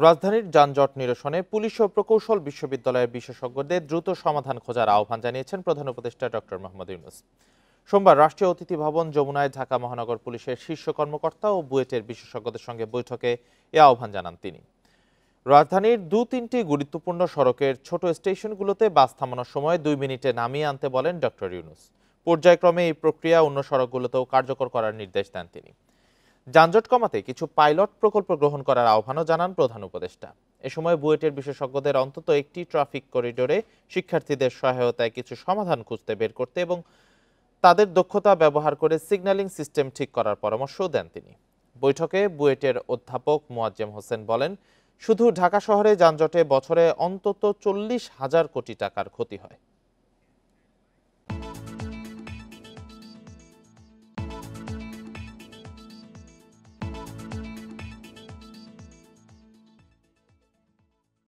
রাজধানীর যানজট নিরসনে পুলিশ ও প্রকৌশল বিশ্ববিদ্যালয়ের বিশেষজ্ঞদের দ্রুত সমাধান খোঁজার আহ্বান জানিয়েছেন প্রধান উপদেষ্টা ডক্টর মোহাম্মদ ইউনূস। সোমবার রাষ্ট্রীয় অতিথি ভবন যমুনায় ঢাকা মহানগর পুলিশের শীর্ষ কর্মকর্তা ও বুয়েটের বিশেষজ্ঞদের সঙ্গে বৈঠকে এ আহ্বান জানান তিনি। রাজধানীর তিনটি গুরুত্বপূর্ণ সড়কের ছোট স্টেশনগুলোতে বাস থামানোর সময় 2 মিনিটে নামিয়ে আনতে বলেন ডক্টর ইউনূস। পর্যায়ক্রমে এই প্রক্রিয়া অন্য সড়কগুলোতেও কার্যকর করার নির্দেশ দেন তিনি। যানজট কমাতে কিছু পাইলট প্রকল্প গ্রহণ করার আহ্বানও জানান প্রধান উপদেষ্টা। এ সময় বুয়েটের বিশেষজ্ঞদের অন্তত একটি ট্রাফিক করিডোরে শিক্ষার্থীদের সহায়তায় কিছু সমাধান খুঁজতে বের করতে এবং তাদের দক্ষতা ব্যবহার করে সিগন্যালিং সিস্টেম ঠিক করার পরামর্শও দেন তিনি। বৈঠকে বুয়েটের অধ্যাপক মোয়াজ্জেম হোসেন বলেন, শুধু ঢাকা শহরে যানজটে বছরে অন্তত 40,000 কোটি টাকার ক্ষতি হয়।